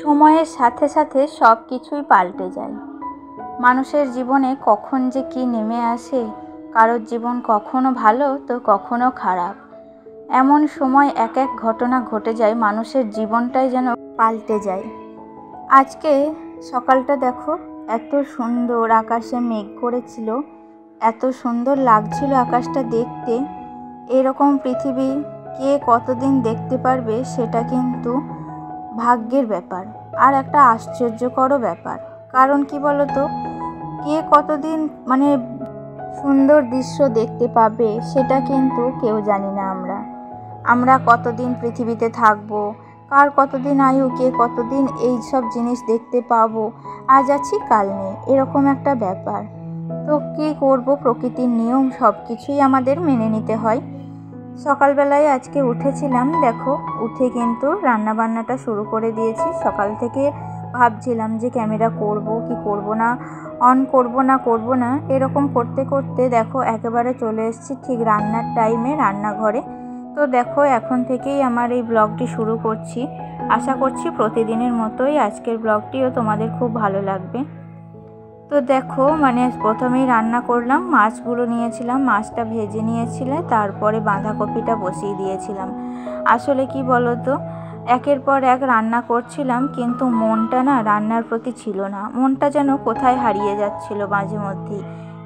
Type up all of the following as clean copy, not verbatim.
সময়ের সাথে সাথে সব কিছুই পাল্টে যায়। মানুষের জীবনে কখন যে কি নেমে আসে, কারোর জীবন কখনো ভালো তো কখনো খারাপ। এমন সময় এক এক ঘটনা ঘটে যায়, মানুষের জীবনটাই যেন পাল্টে যায়। আজকে সকালটা দেখো, এত সুন্দর আকাশে মেঘ করেছিল, এত সুন্দর লাগছিল আকাশটা দেখতে। এরকম পৃথিবী কে কতদিন দেখতে পারবে সেটা কিন্তু ভাগ্যের ব্যাপার, আর একটা আশ্চর্যকরও ব্যাপার। কারণ কি বলতো, কে কতদিন সুন্দর দৃশ্য দেখতে পাবে সেটা কিন্তু কেউ জানি না। আমরা কতদিন পৃথিবীতে থাকবো, কার কতদিন আয়ু, কে কতদিন এই সব জিনিস দেখতে পাবো, আজ আছি কাল নেই, এরকম একটা ব্যাপার। তো কী করব, প্রকৃতির নিয়ম, সব কিছুই আমাদের মেনে নিতে হয়। সকালবেলায় আজকে উঠেছিলাম, দেখো উঠে কিন্তু রান্নাবান্নাটা শুরু করে দিয়েছি। সকাল থেকে ভাবছিলাম যে ক্যামেরা করব কি করব না, অন করব না, এরকম করতে করতে দেখো একেবারে চলে এসেছি ঠিক রান্নার টাইমে রান্নাঘরে। তো দেখো এখন থেকেই আমার এই ব্লগটি শুরু করছি। আশা করছি প্রতিদিনের মতোই আজকের ব্লগটিও তোমাদের খুব ভালো লাগবে। তো দেখো প্রথমেই রান্না করলাম, মাছগুলো নিয়েছিলাম, মাছটা ভেজে নিয়েছিলে, তারপরে বাঁধাকপিটা বসিয়ে দিয়েছিলাম। আসলে কি বলো তো, একের পর এক রান্না করছিলাম, কিন্তু মনটা না রান্নার প্রতি ছিল না। মনটা যেন কোথায় হারিয়ে যাচ্ছিল মাঝে মধ্যেই।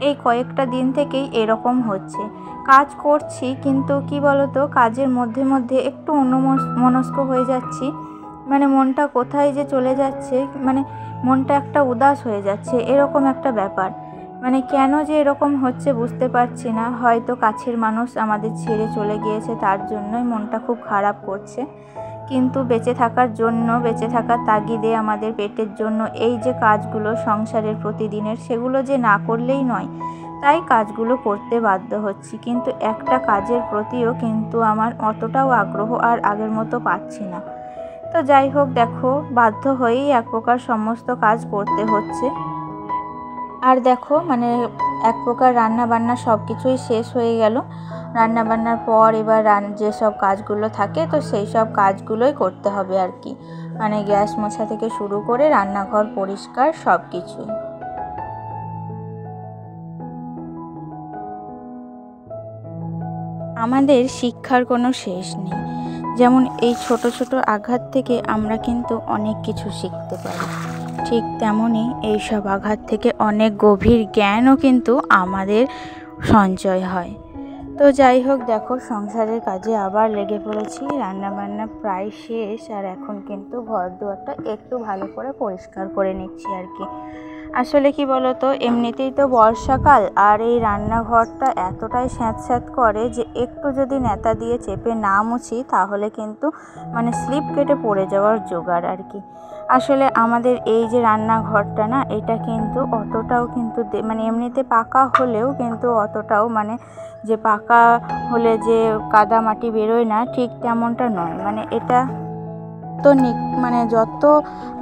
এই কয়েকটা দিন থেকেই এরকম হচ্ছে। কাজ করছি, কিন্তু কি বলো তো, কাজের মধ্যে মধ্যে একটু অন্যমনস্ক হয়ে যাচ্ছি। মনটা কোথায় যে চলে যাচ্ছে, মনটা একটা উদাস হয়ে যাচ্ছে, এরকম একটা ব্যাপার। কেন যে এরকম হচ্ছে বুঝতে পারছি না। হয়তো কাছের মানুষ আমাদের ছেড়ে চলে গিয়েছে, তার জন্যই মনটা খুব খারাপ করছে। কিন্তু বেঁচে থাকার জন্য, বেঁচে থাকার তাগিদে, আমাদের পেটের জন্য এই যে কাজগুলো সংসারের প্রতিদিনের, সেগুলো যে না করলেই নয়, তাই কাজগুলো করতে বাধ্য হচ্ছি। কিন্তু একটা কাজের প্রতিও কিন্তু আমার অতটাও আগ্রহ আর আগের মতো পাচ্ছি না। তো যাই হোক, দেখো বাধ্য হয়েই এক প্রকার সমস্ত কাজ করতে হচ্ছে। আর দেখো এক প্রকার রান্না বান্না সব কিছুই শেষ হয়ে গেল। রান্না বান্নার পর এবার যেসব কাজগুলো থাকে, তো সেই সব কাজগুলোই করতে হবে আর কি। গ্যাস মোছা থেকে শুরু করে রান্নাঘর পরিষ্কার সব কিছুই। আমাদের শিক্ষার কোনো শেষ নেই। যেমন এই ছোট ছোট আঘাত থেকে আমরা কিন্তু অনেক কিছু শিখতে পারি, ঠিক তেমনই এই সব আঘাত থেকে অনেক গভীর জ্ঞানও কিন্তু আমাদের সঞ্চয় হয়। তো যাই হোক, দেখো সংসারের কাজে আবার লেগে পড়েছি। রান্নাবান্না প্রায় শেষ, আর এখন কিন্তু ঘর দুয়ারটা একটু ভালো করে পরিষ্কার করে নিচ্ছি আর কি। আসলে কি বলতো, এমনিতেই তো বর্ষাকাল, আর এই রান্নাঘরটা এতটাই স্যাঁতস্যাঁত করে যে একটু যদি নেতা দিয়ে চেপে না মুছি তাহলে কিন্তু স্লিপ কেটে পড়ে যাওয়ার জোগাড় আর কি। আসলে আমাদের এই যে রান্নাঘরটা না, এটা কিন্তু অতটাও কিন্তু এমনিতে পাকা হলেও কিন্তু অতটাও যে পাকা হলে যে কাদা মাটি বেরোয় না, ঠিক তেমনটা নয়। এটা তো যত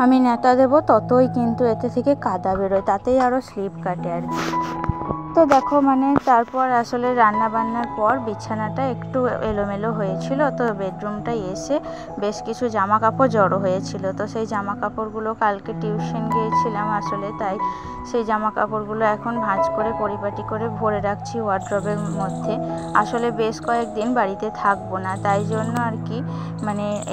আমি নেতা দেবো ততই কিন্তু এতে থেকে কাদা বেরোয়, তাতেই আরও স্লিপ কাটে আর কি। তো দেখো তারপর আসলে রান্না বান্নার পর বিছানাটা একটু এলোমেলো হয়েছিল, তো বেডরুমটায় এসে বেশ কিছু জামা কাপড় জড়ো হয়েছিল। তো সেই জামা কাপড়গুলো কালকে টিউশন গিয়েছিলাম আসলে, তাই সেই জামা কাপড়গুলো এখন ভাঁজ করে পরিপাটি করে ভরে রাখছি ওয়ার্ড্রবের মধ্যে। আসলে বেশ কয়েকদিন বাড়িতে থাকবো না, তাই জন্য আর কি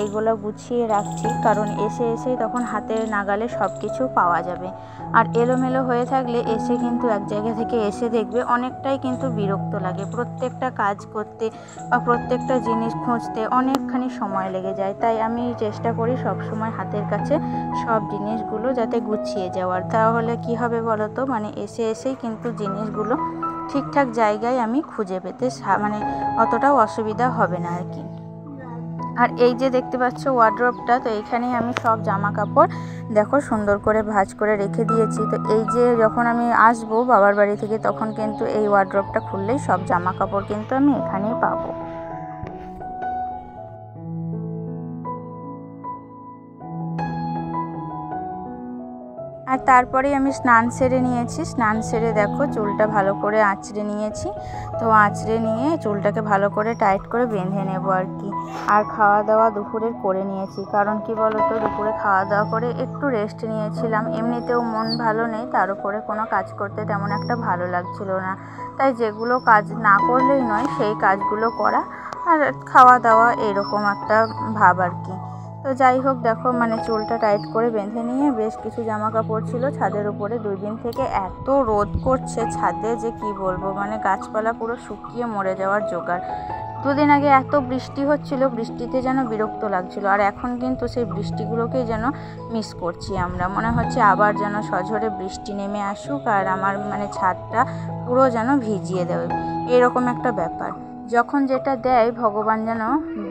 এইগুলো গুছিয়ে রাখছি, কারণ এসে তখন হাতের নাগালে সব কিছু পাওয়া যাবে। আর এলোমেলো হয়ে থাকলে এসে কিন্তু এক জায়গা থেকে এসে দেখবে অনেকটাই কিন্তু বিরক্ত লাগে। প্রত্যেকটা কাজ করতে বা প্রত্যেকটা জিনিস খুঁজতে অনেকখানি সময় লেগে যায়, তাই আমি চেষ্টা করি সবসময় হাতের কাছে সব জিনিসগুলো যাতে গুছিয়ে যাওয়ার। তাহলে কি হবে বলো তো, এসেই কিন্তু জিনিসগুলো ঠিকঠাক জায়গায় আমি খুঁজে পেতে অতটাও অসুবিধা হবে না আর কি। আর এই যে দেখতে পাচ্ছ ওয়ার্ড্রবটা, তো এইখানেই আমি সব জামা কাপড় দেখো সুন্দর করে ভাঁজ করে রেখে দিয়েছি। তো এই যে যখন আমি আসবো বাবার বাড়ি থেকে, তখন কিন্তু এই ওয়ার্ড্রবটা খুললেই সব জামা কাপড় কিন্তু আমি এখানেই পাবো। আর তারপরেই আমি স্নান সেরে নিয়েছি। স্নান সেরে দেখো চুলটা ভালো করে আঁচড়ে নিয়েছি। তো আঁচড়ে নিয়ে চুলটাকে ভালো করে টাইট করে বেঁধে নেবো আর কি। আর খাওয়া দাওয়া দুপুরের করে নিয়েছি, কারণ কি বলো তো, দুপুরে খাওয়া দাওয়া করে একটু রেস্ট নিয়েছিলাম। এমনিতেও মন ভালো নেই, তার উপরে কোনো কাজ করতে তেমন একটা ভালো লাগছিল না, তাই যেগুলো কাজ না করলেই নয় সেই কাজগুলো করা আর খাওয়া দাওয়া এরকম একটা ভাব আর কি। তো যাই হোক দেখো চুলটা টাইট করে বেঁধে নিয়ে বেশ কিছু জামা কাপড় ছিল ছাদের উপরে। 2 দিন থেকে এত রোদ করছে ছাদে যে কি বলবো, গাছপালা পুরো শুকিয়ে মরে যাওয়ার জোগাড়। 2 দিন আগে এত বৃষ্টি হচ্ছিল, বৃষ্টিতে যেন বিরক্ত লাগছিল, আর এখন কিন্তু সেই বৃষ্টিগুলোকেই যেন মিস করছি আমরা। মনে হচ্ছে আবার যেন সঝরে বৃষ্টি নেমে আসুক আর আমার ছাদটা পুরো যেন ভিজিয়ে দেবে, এরকম একটা ব্যাপার। যখন যেটা দেয় ভগবান যেন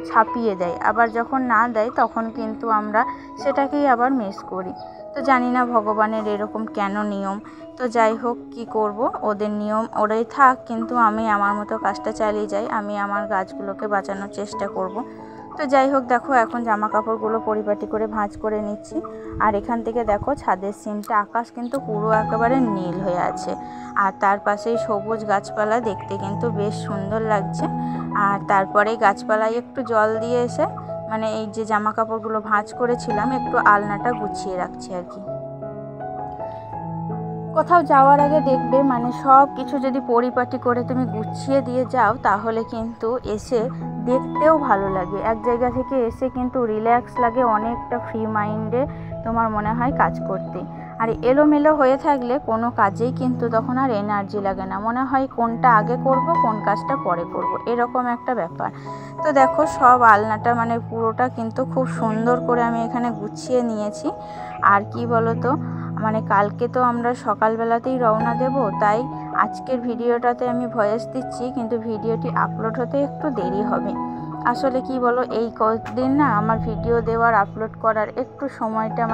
ছাপিয়ে দেয়, আবার যখন না দেয় তখন কিন্তু আমরা সেটাকেই আবার মিস করি। তো জানি না ভগবানের এরকম কেন নিয়ম। তো যাই হোক, কি করব, ওদের নিয়ম ওরাই থাক, কিন্তু আমি আমার মতো কাজটা চালিয়ে যাই। আমি আমার গাছগুলোকে বাঁচানোর চেষ্টা করব। তো যাই হোক দেখো, এখন জামা কাপড়গুলো পরিপাটি করে ভাঁজ করে নিচ্ছি। আর এখান থেকে দেখো ছাদের সিনটা, আকাশ কিন্তু পুরো একেবারে নীল হয়ে আছে, আর তার পাশেই সবুজ গাছপালা, দেখতে কিন্তু বেশ সুন্দর লাগছে। আর তারপরে গাছপালায় একটু জল দিয়ে এসে এই যে জামা কাপড়গুলো ভাঁজ করেছিলাম একটু আলনাটা গুছিয়ে রাখছি আর কি। কোথাও যাওয়ার আগে দেখবে সব কিছু যদি পরিপাটি করে তুমি গুছিয়ে দিয়ে যাও, তাহলে কিন্তু এসে দেখতেও ভালো লাগে। এক জায়গা থেকে এসে কিন্তু রিল্যাক্স লাগে, অনেকটা ফ্রি মাইন্ডে তোমার মনে হয় কাজ করতে। আর এলোমেলো হয়ে থাকলে কোনো কাজেই কিন্তু তখন আর এনার্জি লাগে না, মনে হয় কোনটা আগে করব কোন কাজটা পরে করব, এরকম একটা ব্যাপার। তো দেখো সব আলনাটা পুরোটা কিন্তু খুব সুন্দর করে আমি এখানে গুছিয়ে নিয়েছি। আর কি বলো তো, কালকে তো আমরা সকালবেলাতেই রওনা দেব, তাই আজকের ভিডিওটাতে আমি ভয়েস দিচ্ছি, কিন্তু ভিডিওটি আপলোড হতে একটু দেরি হবে। আসলে কি বলো, এই কদিন না আমার ভিডিও দেওয়ার আপলোড করার একটু সময়টা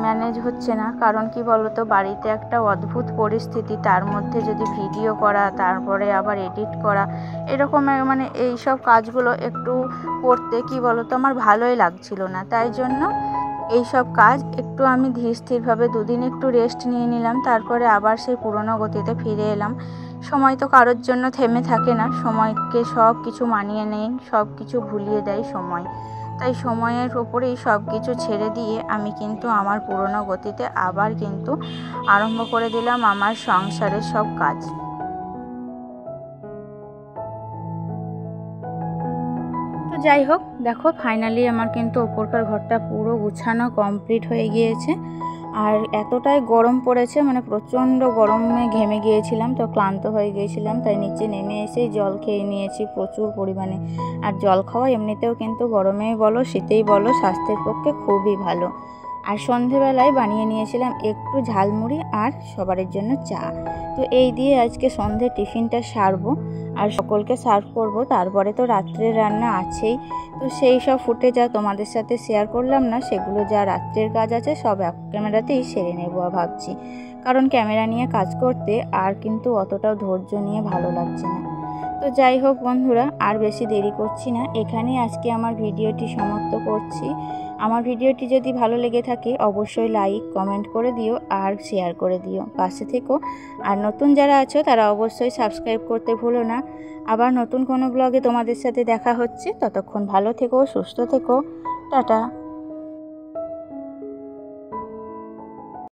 ম্যানেজ হচ্ছে না। কারণ কি বলো তো, বাড়িতে একটা অদ্ভুত পরিস্থিতি, তার মধ্যে যদি ভিডিও করা, তারপরে আবার এডিট করা, এরকম এই সব কাজগুলো একটু করতে কি বলো তো আমার ভালোই লাগছিল না। তাই জন্য এই সব কাজ একটু আমি ধীর স্থিরভাবে 2 দিন একটু রেস্ট নিয়ে নিলাম, তারপরে আবার সেই পুরনো গতিতে ফিরে এলাম। সময় তো কারোর জন্য থেমে থাকে না, সময়কে সব কিছু মানিয়ে নেয়, সব কিছু ভুলিয়ে দেয় সময়। তাই সময়ের ওপরেই সব কিছু ছেড়ে দিয়ে আমি কিন্তু আমার পুরনো গতিতে আবার কিন্তু আরম্ভ করে দিলাম আমার সংসারের সব কাজ। তো যাই হোক দেখো, ফাইনালি আমার কিন্তু ওপরকার ঘরটা পুরো গুছানো কমপ্লিট হয়ে গিয়েছে। আর এতটাই গরম পড়েছে, প্রচণ্ড গরমে ঘেমে গিয়েছিলাম, তো ক্লান্ত হয়ে গিয়েছিলাম, তাই নিচে নেমে এসেই জল খেয়ে নিয়েছি প্রচুর পরিমাণে। আর জল খাওয়া এমনিতেও কিন্তু গরমেই বলো শীতেই বলো স্বাস্থ্যের পক্ষে খুবই ভালো। আর সন্ধেবেলায় বানিয়ে নিয়েছিলাম একটু ঝালমুড়ি আর সবারের জন্য চা। তো এই দিয়ে আজকে সন্ধে টিফিনটা সারবো আর সকলকে সার্ভ করব। তারপরে তো রাত্রের রান্না আছেই, তো সেই সব ফুটেজ যা তোমাদের সাথে শেয়ার করলাম না, সেগুলো যা রাত্রের কাজ আছে সব এক ক্যামেরাতেই সেরে নেবো ভাবছি। কারণ ক্যামেরা নিয়ে কাজ করতে আর কিন্তু অতটাও ধৈর্য নিয়ে ভালো লাগছে না। তো যাই হোক বন্ধুরা, আর বেশি দেরি করছি না, এখানেই আজকে আমার ভিডিওটি সমাপ্ত করছি। আমার ভিডিওটি যদি ভালো লেগে থাকে অবশ্যই লাইক কমেন্ট করে দিও আর শেয়ার করে দিও, পাশে থেকো। আর নতুন যারা আছো তারা অবশ্যই সাবস্ক্রাইব করতে ভুলো না। আবার নতুন কোনো ব্লগে তোমাদের সাথে দেখা হচ্ছে, ততক্ষণ ভালো থেকো, সুস্থ থেকো, টাটা।